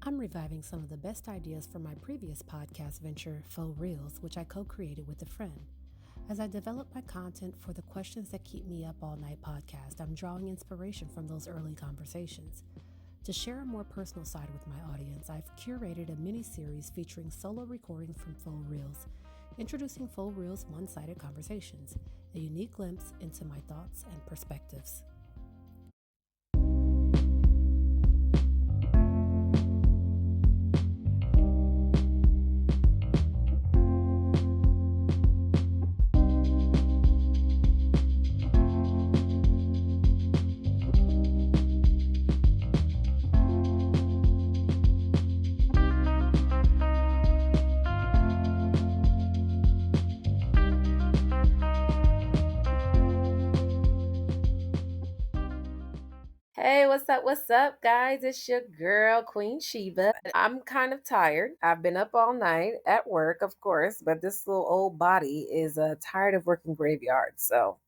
I'm reviving some of the best ideas from my previous podcast venture, Faux Reels, which I co created with a friend. As I develop my content for the Questions That Keep Me Up All Night podcast, I'm drawing inspiration from those early conversations. To share a more personal side with my audience, I've curated a mini series featuring solo recordings from Faux Reels, introducing Faux Reels one sided conversations, a unique glimpse into my thoughts and perspectives. Hey, what's up? What's up, guys? It's your girl, Queen Sheba. I'm kind of tired. I've been up all night at work, of course, but this little old body is tired of working graveyard. So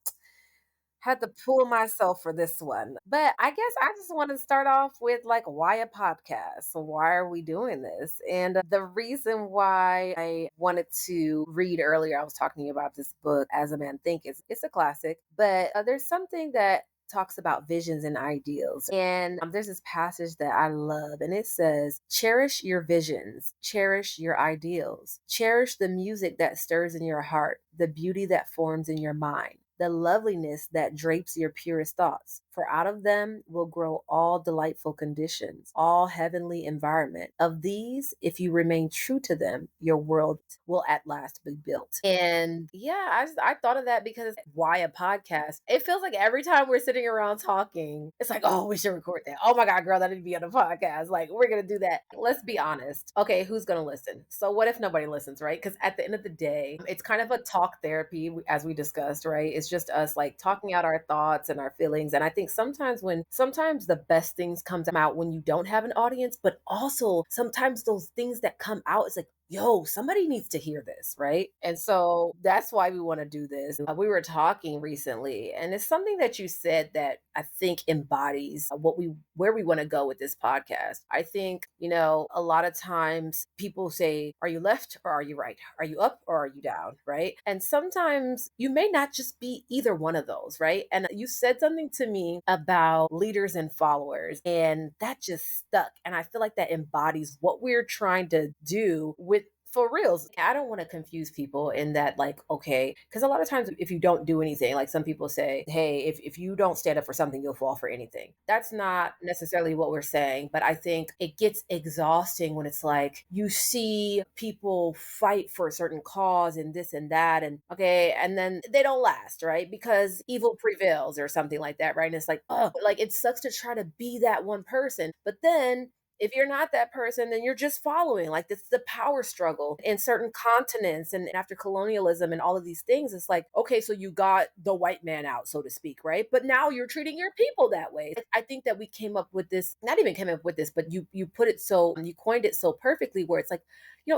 had to pull myself for this one. But I guess I just want to start off with like, why a podcast? So why are we doing this? And the reason why I wanted to read earlier, I was talking about this book, As a Man Thinketh. It's a classic, but there's something that talks about visions and ideals. And there's this passage that I love, and it says, cherish your visions, cherish your ideals, cherish the music that stirs in your heart, the beauty that forms in your mind, the loveliness that drapes your purest thoughts. For out of them will grow all delightful conditions, all heavenly environment. Of these, if you remain true to them, your world will at last be built. And yeah, I thought of that because why a podcast? It feels like every time we're sitting around talking, it's like, oh, we should record that. Oh my God, girl, that need to be on a podcast. Like, we're going to do that. Let's be honest. Okay, who's going to listen? So, what if nobody listens, right? Because at the end of the day, it's kind of a talk therapy, as we discussed, right? It's just us like talking out our thoughts and our feelings. And I think sometimes the best things come out when you don't have an audience, but also sometimes those things that come out, it's like, yo, somebody needs to hear this, right? And so that's why we want to do this. We were talking recently, and it's something that you said that I think embodies where we want to go with this podcast. I think, a lot of times people say, are you left or are you right? Are you up or are you down, right? And sometimes you may not just be either one of those, right? And you said something to me about leaders and followers, and that just stuck. And I feel like that embodies what we're trying to do with for reals. I don't want to confuse people in that, like, okay, because a lot of times if you don't do anything, like some people say, hey, if you don't stand up for something, you'll fall for anything. That's not necessarily what we're saying, but I think it gets exhausting when it's like you see people fight for a certain cause and this and that, and okay, and then they don't last, right? Because evil prevails or something like that, right? And it's like, oh, like it sucks to try to be that one person, but then if you're not that person, then you're just following. Like, this is the power struggle in certain continents and after colonialism and all of these things. It's like, okay, so you got the white man out, so to speak, right? But now you're treating your people that way. I think that we came up with this, not even came up with this, but you put it so, you coined it so perfectly where it's like,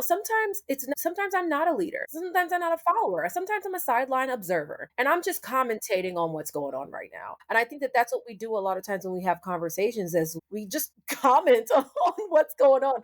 sometimes I'm not a leader. Sometimes I'm not a follower. Sometimes I'm a sideline observer. And I'm just commentating on what's going on right now. And I think that that's what we do a lot of times when we have conversations is we just comment on what's going on.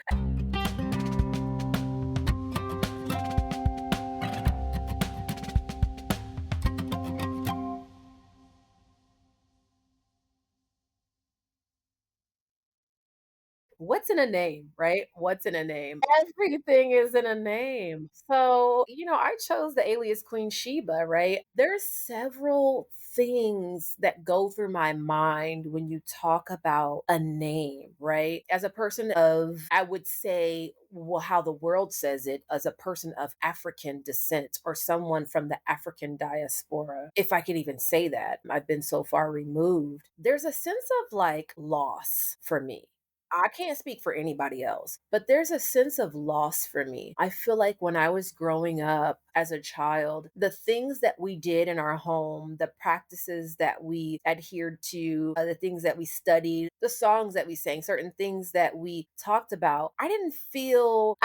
What's in a name, right? What's in a name? Everything is in a name. So, I chose the alias Queen Sheba, right? There's several things that go through my mind when you talk about a name, right? As a person of, I would say, well, how the world says it, as a person of African descent or someone from the African diaspora, if I could even say that, I've been so far removed. There's a sense of like loss for me. I can't speak for anybody else, but there's a sense of loss for me. I feel like when I was growing up as a child, the things that we did in our home, the practices that we adhered to, the things that we studied, the songs that we sang, certain things that we talked about, I didn't feel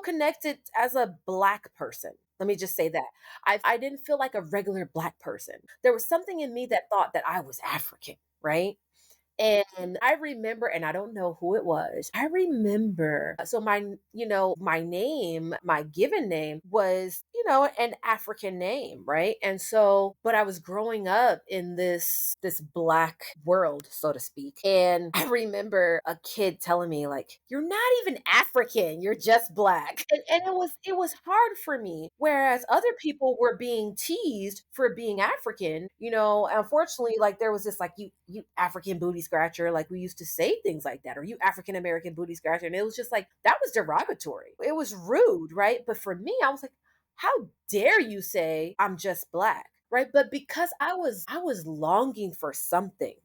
connected as a Black person. Let me just say that. I didn't feel like a regular Black person. There was something in me that thought that I was African, right? And I remember, and I don't know who it was. I remember, so my name, my given name was, an African name, right? And so, but I was growing up in this black world, so to speak. And I remember a kid telling me, like, you're not even African, you're just black. And it was hard for me. Whereas other people were being teased for being African, unfortunately, like there was this like you African booty scratcher, like we used to say things like that, or you African American booty scratcher. And it was just like that was derogatory. It was rude, right? But for me, I was like, how dare you say I'm just black? Right. But because I was longing for something,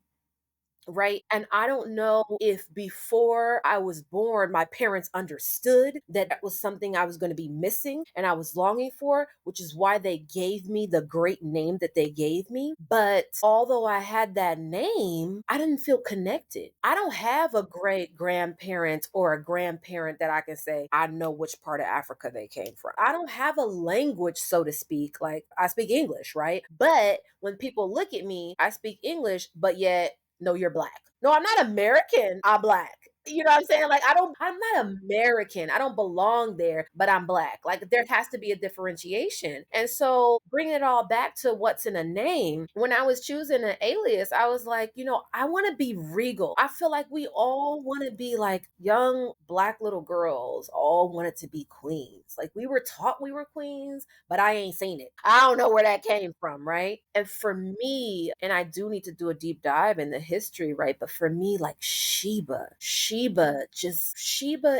right? And I don't know if before I was born, my parents understood that that was something I was going to be missing and I was longing for, which is why they gave me the great name that they gave me. But although I had that name, I didn't feel connected. I don't have a great grandparent or a grandparent that I can say, I know which part of Africa they came from. I don't have a language, so to speak. Like I speak English, right? But when people look at me, I speak English, but yet no, you're black. No, I'm not American. I'm black. You know what I'm saying? Like, I'm not American. I don't belong there, but I'm black. Like, there has to be a differentiation. And so, bringing it all back to what's in a name, when I was choosing an alias, I was like, I want to be regal. I feel like we all want to be like young black little girls, all wanted to be queens. Like, we were taught we were queens, but I ain't seen it. I don't know where that came from, right? And for me, and I do need to do a deep dive in the history, right? But for me, like Sheba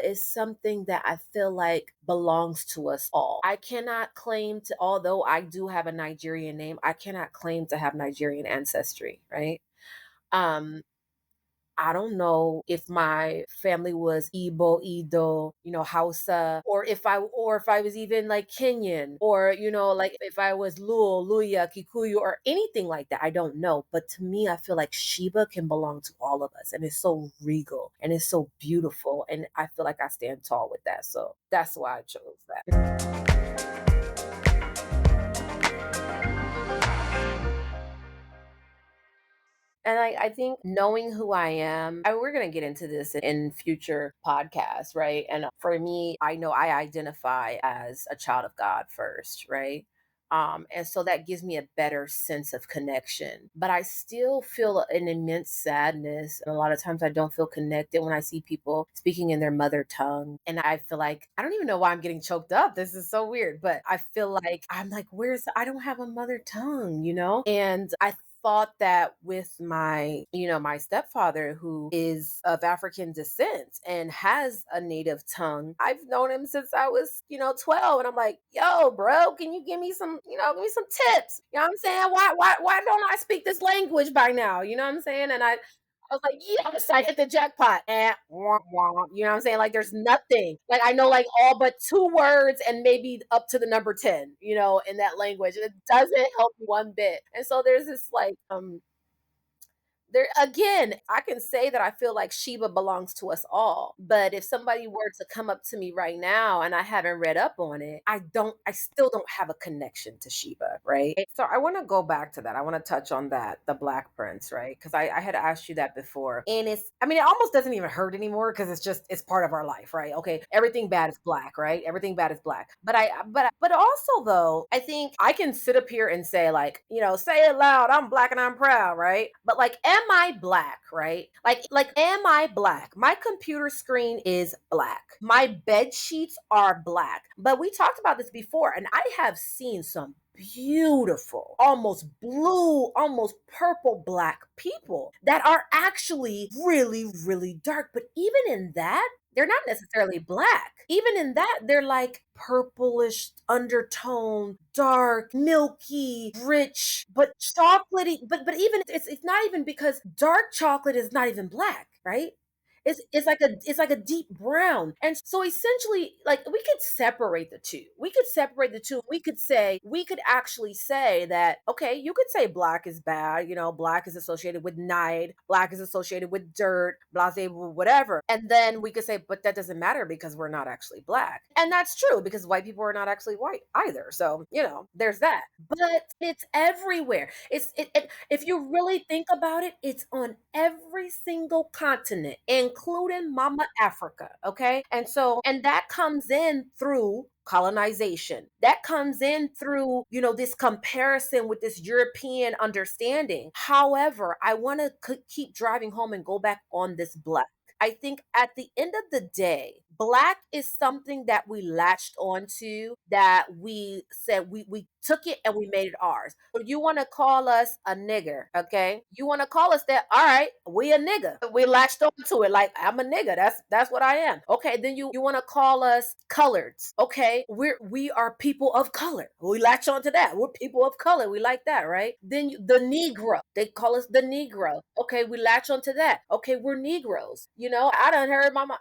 is something that I feel like belongs to us all. I cannot claim to, although I do have a Nigerian name, I cannot claim to have Nigerian ancestry, right? Um, I don't know if my family was Igbo, Ido, Hausa, or if I was even like Kenyan, or like if I was Luo, Luya, Kikuyu, or anything like that. I don't know. But to me, I feel like Sheba can belong to all of us, and it's so regal and it's so beautiful, and I feel like I stand tall with that. So that's why I chose that. And I think knowing who I am, we're going to get into this in future podcasts, right? And for me, I know I identify as a child of God first, right? And so that gives me a better sense of connection. But I still feel an immense sadness. And a lot of times I don't feel connected when I see people speaking in their mother tongue. And I feel like, I don't even know why I'm getting choked up. This is so weird. But I feel like, I'm like, I don't have a mother tongue, And I thought that with my stepfather, who is of African descent and has a native tongue. I've known him since I was 12, and I'm like, yo, bro, can you give me some tips? You know what I'm saying? Why don't I speak this language by now? You know what I'm saying? And I was like, yes, I hit the jackpot. And wah, wah. You know what I'm saying? Like there's nothing. Like I know like all but two words and maybe up to the number 10, in that language. It doesn't help one bit. And so there's this like there again, I can say that I feel like Sheba belongs to us all. But if somebody were to come up to me right now and I haven't read up on it, I still don't have a connection to Sheba, right? So I want to go back to that. I want to touch on that, the Black Prince, right? Because I had asked you that before. And I mean, it almost doesn't even hurt anymore because it's part of our life, right? Okay, everything bad is black, right? Everything bad is black. But also though, I think I can sit up here and say like, say it loud, I'm black and I'm proud, right? But like, am I black, right? Like, am I black? My computer screen is black. My bed sheets are black. But we talked about this before, and I have seen some beautiful, almost blue, almost purple black people that are actually really, really dark. But even in that, they're not necessarily black. Even in that, they're like purplish undertone, dark, milky, rich, but chocolatey. But even it's not even because dark chocolate is not even black, right? It's like a deep brown. And so essentially, like we could separate the two. We could separate the two. We could actually say that, okay, you could say black is bad, black is associated with night, black is associated with dirt, blase, whatever. And then we could say, but that doesn't matter because we're not actually black. And that's true because white people are not actually white either. So, there's that. But it's everywhere. If you really think about it, it's on every single continent, including Mama Africa. Okay. And that comes in through colonization. That comes in through, this comparison with this European understanding. However, I want to keep driving home and go back on this black. I think at the end of the day, black is something that we latched onto, that we said we took it and we made it ours. So you want to call us a nigger, okay? You want to call us that? All right, we a nigger. We latched onto it like I'm a nigger. That's what I am. Okay, then you want to call us coloreds, okay? We are people of color. We latch onto that. We're people of color. We like that, right? Then the Negro. They call us the Negro. Okay, we latch onto that. Okay, we're Negroes. I done heard my mom.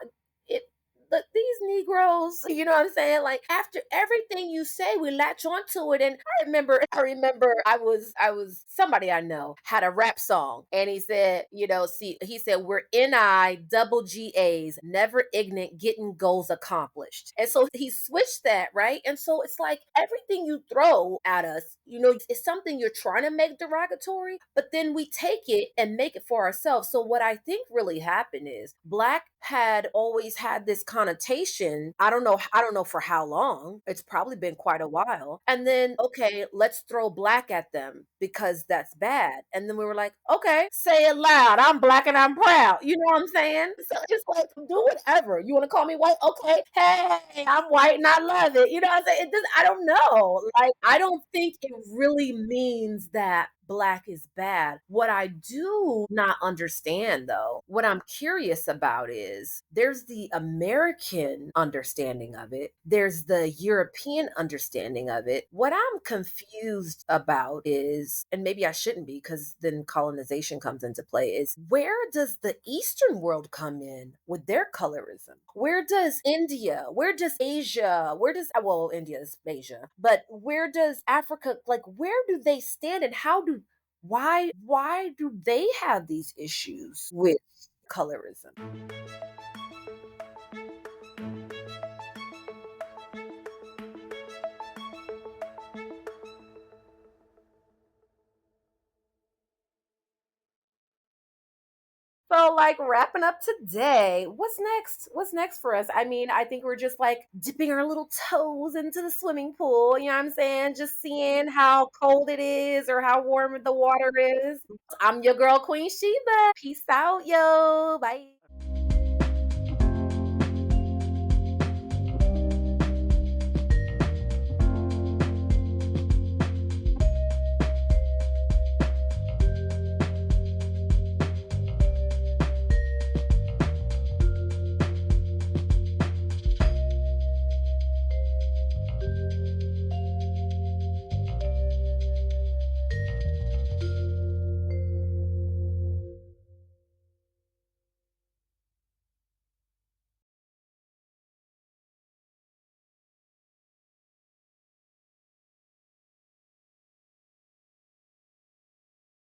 It Look, these Negroes, you know what I'm saying? Like after everything you say, we latch onto it. And I remember I was somebody I know had a rap song and he said, he said, we're NI double GAs, never ignorant, getting goals accomplished. And so he switched that, right? And so it's like everything you throw at us, it's something you're trying to make derogatory, but then we take it and make it for ourselves. So what I think really happened is black had always had this connotation. I don't know for how long. It's probably been quite a while. And then, okay, let's throw black at them because that's bad. And then we were like, okay, say it loud. I'm black and I'm proud. You know what I'm saying? So it's like, do whatever. You want to call me white? Okay. Hey, I'm white and I love it. You know what I'm saying? I don't know. Like, I don't think it really means that black is bad. What I do not understand, though, what I'm curious about is there's the American understanding of it, there's the European understanding of it. What I'm confused about is, and maybe I shouldn't be because then colonization comes into play, is where does the Eastern world come in with their colorism? Where does India, where does Asia, well, India is Asia, but where does Africa, like, where do they stand and why do they have these issues with colorism? So, like, wrapping up today, what's next? What's next for us? I mean, I think we're just like dipping our little toes into the swimming pool. You know what I'm saying? Just seeing how cold it is or how warm the water is. I'm your girl, Queen Sheba. Peace out, yo. Bye.